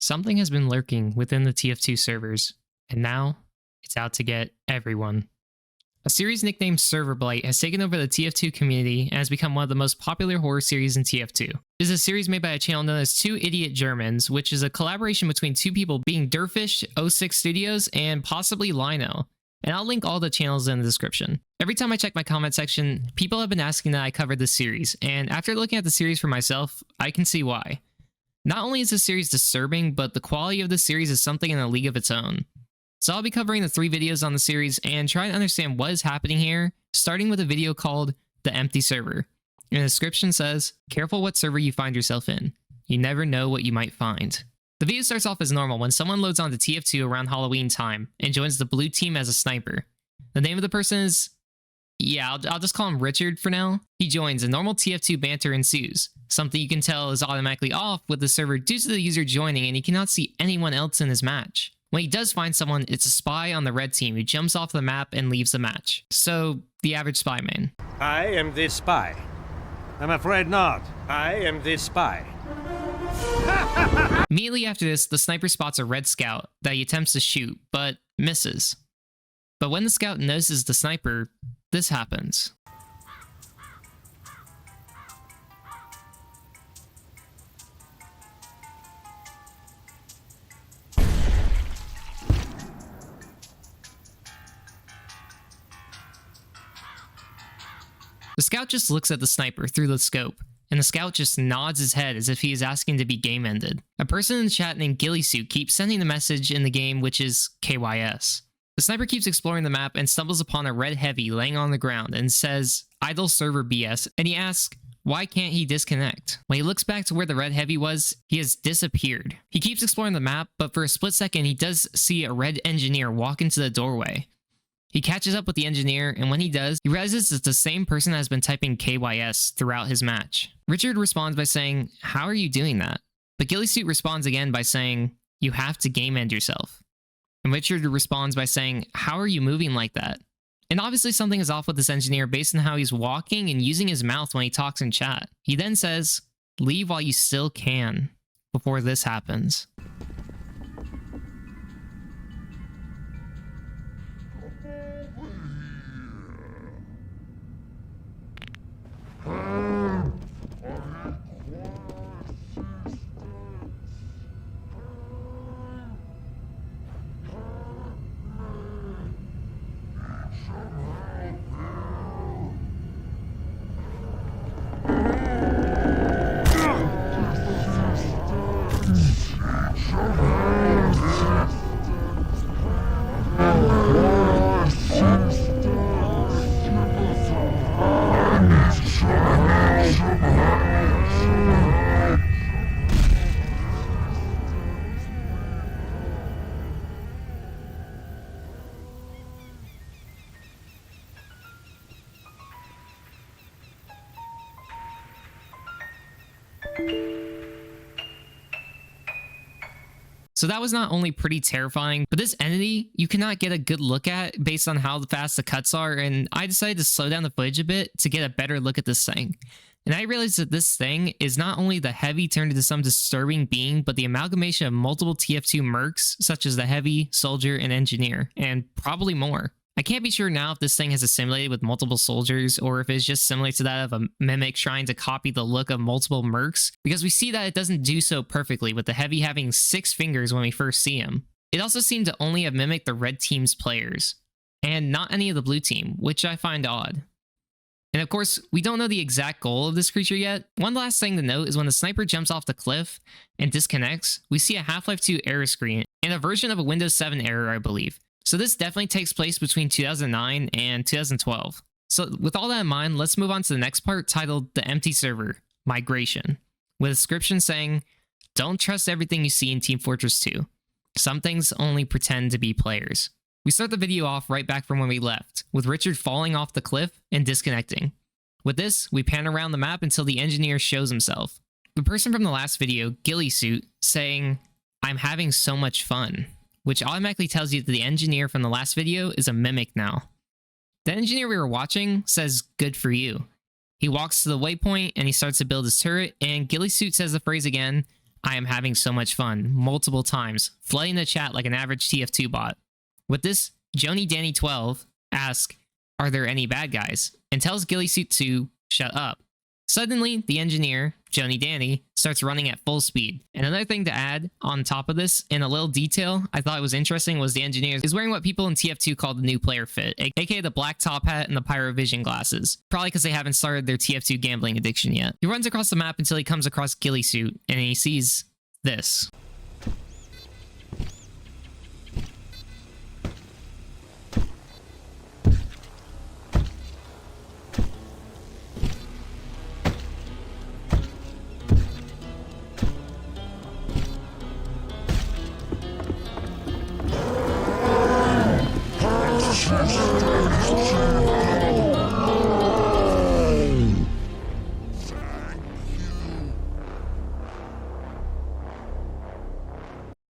Something has been lurking within the TF2 servers, and now it's out to get everyone. A series nicknamed ServerBlight has taken over the TF2 community and has become one of the most popular horror series in TF2. It is a series made by a channel known as Two Idiot Germans, which is a collaboration between two people being Derfish, 06 Studios, and possibly Lino. And I'll link all the channels in the description. Every time I check my comment section, people have been asking that I cover this series, and after looking at the series for myself, I can see why. Not only is this series disturbing, but the quality of this series is something in a league of its own. So I'll be covering the 3 videos on the series and trying to understand what is happening here, starting with a video called The Empty Server. And the description says, "Careful what server you find yourself in. You never know what you might find." The video starts off as normal when someone loads onto TF2 around Halloween time and joins the blue team as a sniper. The name of the person is... yeah, I'll just call him Richard for now. He joins and normal TF2 banter ensues. Something you can tell is automatically off with the server due to the user joining and he cannot see anyone else in his match. When he does find someone, it's a spy on the red team who jumps off the map and leaves the match. So, the average spy main. I am the spy. I'm afraid not. I am the spy. Immediately after this, the sniper spots a red scout that he attempts to shoot, but misses. But when the scout notices the sniper, this happens. The scout just looks at the sniper through the scope, and the scout just nods his head as if he is asking to be game ended. A person in the chat named Gillysuit keeps sending the message in the game, which is KYS. The sniper keeps exploring the map and stumbles upon a red heavy laying on the ground and says, "Idle server BS," and he asks, why can't he disconnect? When he looks back to where the red heavy was, he has disappeared. He keeps exploring the map, but for a split second he does see a red engineer walk into the doorway. He catches up with the engineer, and when he does, he realizes it's the same person that has been typing KYS throughout his match. Richard responds by saying, "How are you doing that?" But Gillysuit responds again by saying, "You have to game end yourself." And Richard responds by saying, "How are you moving like that?" And obviously something is off with this engineer based on how he's walking and using his mouth when he talks in chat. He then says, "Leave while you still can," before this happens. So that was not only pretty terrifying, but this entity you cannot get a good look at based on how fast the cuts are, and I decided to slow down the footage a bit to get a better look at this thing. And I realized that this thing is not only the heavy turned into some disturbing being, but the amalgamation of multiple TF2 mercs, such as the heavy, soldier, and engineer, and probably more. I can't be sure now if this thing has assimilated with multiple soldiers or if it's just similar to that of a mimic trying to copy the look of multiple mercs, because we see that it doesn't do so perfectly, with the heavy having 6 fingers when we first see him. It also seemed to only have mimicked the red team's players, and not any of the blue team, which I find odd. And of course, we don't know the exact goal of this creature yet. One last thing to note is when the sniper jumps off the cliff and disconnects, we see a Half-Life 2 error screen and a version of a Windows 7 error, I believe. So this definitely takes place between 2009 and 2012. So with all that in mind, let's move on to the next part titled The Empty Server, Migration, with a description saying, "Don't trust everything you see in Team Fortress 2. Some things only pretend to be players." We start the video off right back from when we left, with Richard falling off the cliff and disconnecting. With this, we pan around the map until the engineer shows himself. The person from the last video, Gillysuit, saying, "I'm having so much fun," which automatically tells you that the engineer from the last video is a mimic now. The engineer we were watching says, "Good for you." He walks to the waypoint and he starts to build his turret, and Gillysuit says the phrase again, I am having so much fun, multiple times, flooding the chat like an average TF2 bot. With this, Joni Danny 12 asks, are there any bad guys? And tells Ghillie to shut up. Suddenly, the engineer, Joni Danny, starts running at full speed. And another thing to add on top of this, in a little detail I thought was interesting, was the engineer is wearing what people in TF2 call the new player fit, aka the black top hat and the pyrovision glasses. Probably because they haven't started their TF2 gambling addiction yet. He runs across the map until he comes across Ghillie Suit, and he sees this.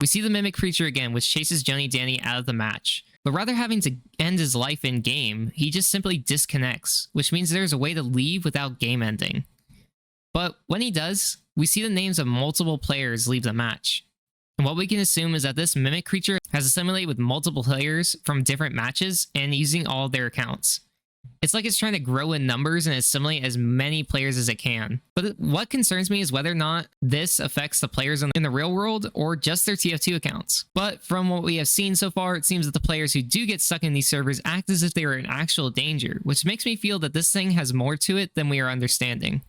We see the mimic creature again, which chases Joni Danny out of the match. But rather having to end his life in game, he just simply disconnects, which means there's a way to leave without game ending. But when he does, we see the names of multiple players leave the match. And what we can assume is that this mimic creature has assimilated with multiple players from different matches and using all their accounts. It's like it's trying to grow in numbers and assimilate as many players as it can. But what concerns me is whether or not this affects the players in the real world or just their TF2 accounts. But from what we have seen so far, it seems that the players who do get stuck in these servers act as if they are in actual danger, which makes me feel that this thing has more to it than we are understanding.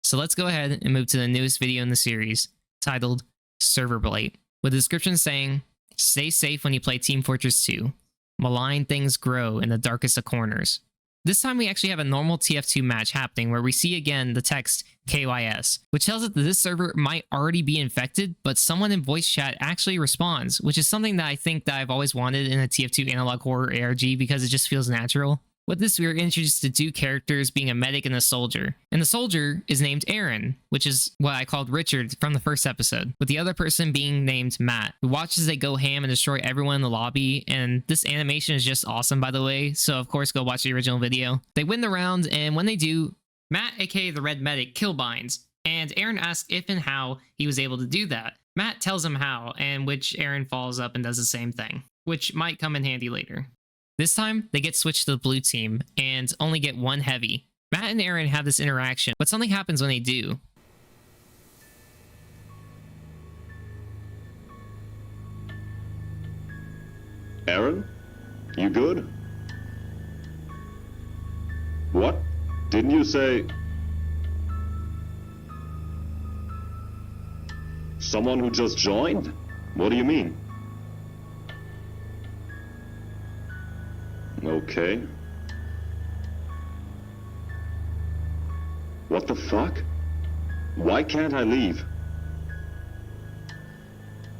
So let's go ahead and move to the newest video in the series, titled ServerBlight, with a description saying, "Stay safe when you play Team Fortress 2. Malign things grow in the darkest of corners." This time we actually have a normal TF2 match happening where we see again the text KYS, which tells us that this server might already be infected, but someone in voice chat actually responds, which is something that I think that I've always wanted in a TF2 analog horror ARG because it just feels natural. With this, we are introduced to two characters being a medic and a soldier. And the soldier is named Aaron, which is what I called Richard from the first episode, with the other person being named Matt, who watches they go ham and destroy everyone in the lobby. And this animation is just awesome, by the way, so of course go watch the original video. They win the round, and when they do, Matt, aka the Red Medic, killbinds, and Aaron asks if and how he was able to do that. Matt tells him how, and which Aaron follows up and does the same thing, which might come in handy later. This time, they get switched to the blue team and only get one heavy. Matt and Aaron have this interaction, but something happens when they do. Aaron? You good? What? Didn't you say... Someone who just joined? What do you mean? Okay. What the fuck? Why can't I leave?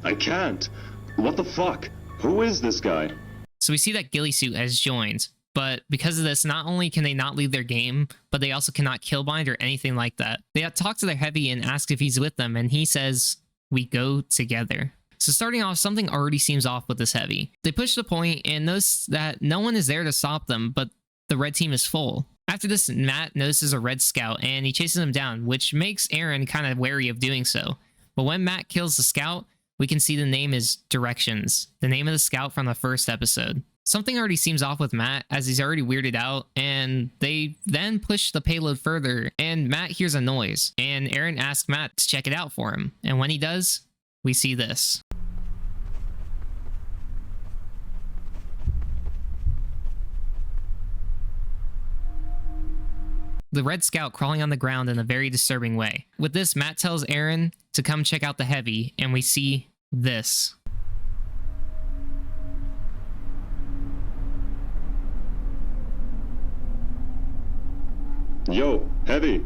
I can't. What the fuck? Who is this guy? So we see that Ghillie Suit has joined, but because of this, not only can they not leave their game, but they also cannot killbind or anything like that. They talk to their heavy and ask if he's with them, and he says, "We go together." So starting off, something already seems off with this heavy. They push the point and notice that no one is there to stop them, but the red team is full. After this, Matt notices a red scout and he chases him down, which makes Aaron kind of wary of doing so. But when Matt kills the scout, we can see the name is Directions, the name of the scout from the first episode. Something already seems off with Matt as he's already weirded out, and they then push the payload further and Matt hears a noise and Aaron asks Matt to check it out for him. And when he does, we see this. The red scout crawling on the ground in a very disturbing way. With this, Matt tells Aaron to come check out the heavy, and we see this. Yo, heavy.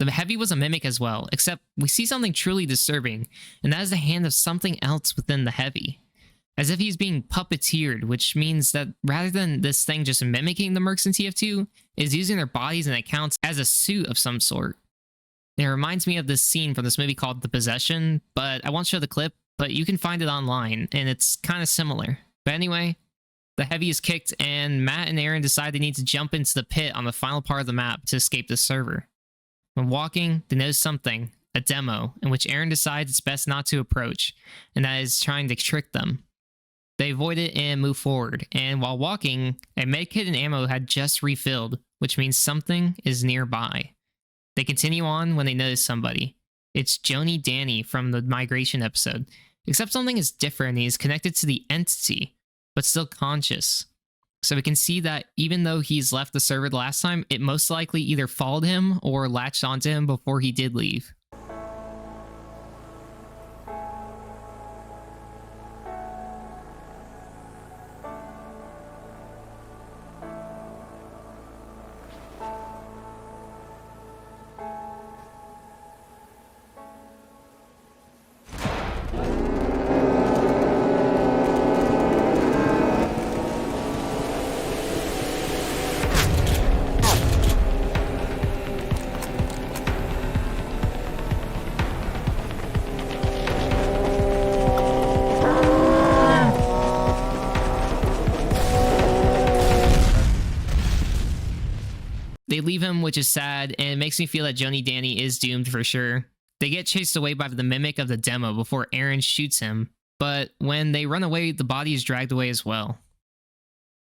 The heavy was a mimic as well, except we see something truly disturbing, and that is the hand of something else within the heavy. As if he's being puppeteered, which means that rather than this thing just mimicking the mercs in TF2, it is using their bodies and accounts as a suit of some sort. It reminds me of this scene from this movie called The Possession, but I won't show the clip, but you can find it online, and it's kind of similar. But anyway, the heavy is kicked, and Matt and Aaron decide they need to jump into the pit on the final part of the map to escape the server. When walking, they notice something, a demo, in which Aaron decides it's best not to approach, and that is trying to trick them. They avoid it and move forward, and while walking, a medkit and ammo had just refilled, which means something is nearby. They continue on when they notice somebody. It's Joni Danny from the migration episode, except something is different and he is connected to the entity, but still conscious. So we can see that even though he's left the server the last time, it most likely either followed him or latched onto him before he did leave. They leave him, which is sad, and it makes me feel that Joni Danny is doomed for sure. They get chased away by the mimic of the demo before Aaron shoots him, but when they run away, the body is dragged away as well.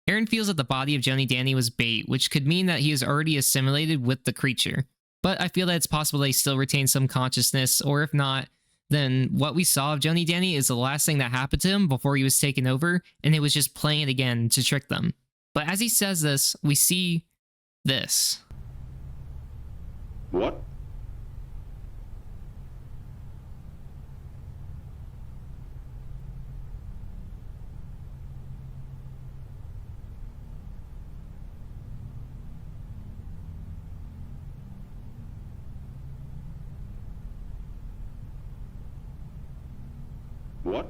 Aaron feels that the body of Joni Danny was bait, which could mean that he is already assimilated with the creature, but I feel that it's possible they still retain some consciousness, or if not, then what we saw of Joni Danny is the last thing that happened to him before he was taken over, and it was just playing it again to trick them. But as he says this, we see this. What? What?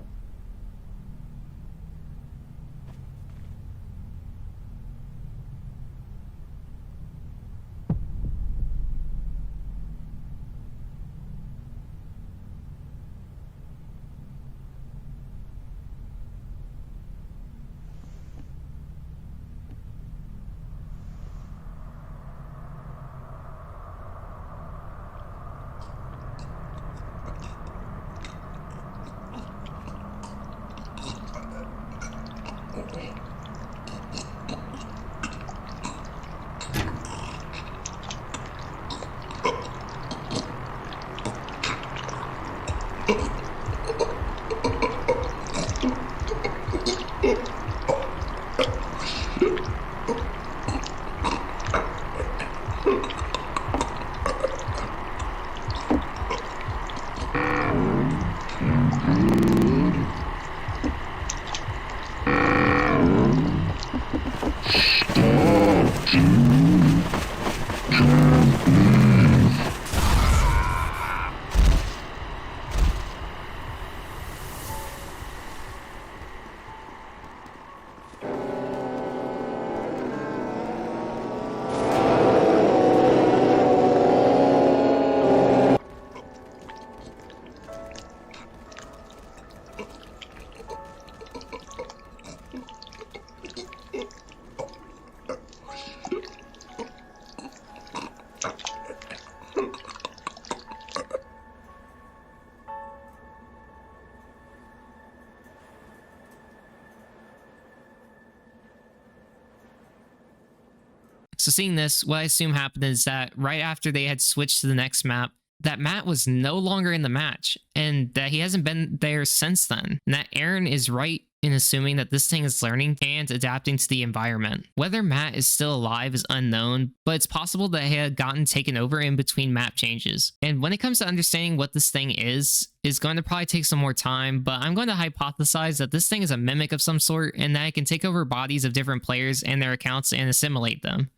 So seeing this, what I assume happened is that right after they had switched to the next map, that Matt was no longer in the match, and that he hasn't been there since then. And that Aaron is right in assuming that this thing is learning and adapting to the environment. Whether Matt is still alive is unknown, but it's possible that he had gotten taken over in between map changes. And when it comes to understanding what this thing is going to probably take some more time, but I'm going to hypothesize that this thing is a mimic of some sort, and that it can take over bodies of different players and their accounts and assimilate them.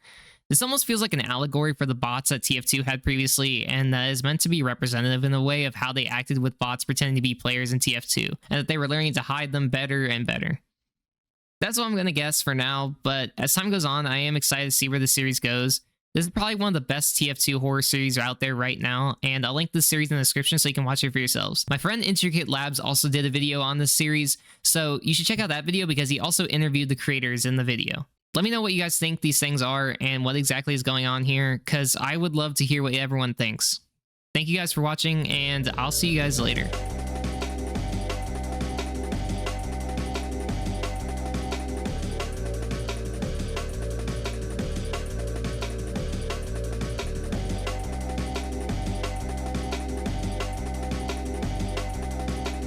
This almost feels like an allegory for the bots that TF2 had previously, and that is meant to be representative in a way of how they acted with bots pretending to be players in TF2, and that they were learning to hide them better and better. That's what I'm going to guess for now, but as time goes on, I am excited to see where the series goes. This is probably one of the best TF2 horror series out there right now, and I'll link this series in the description so you can watch it for yourselves. My friend IntrakitLabs also did a video on this series, so you should check out that video because he also interviewed the creators in the video. Let me know what you guys think these things are and what exactly is going on here, because I would love to hear what everyone thinks. Thank you guys for watching, and I'll see you guys later.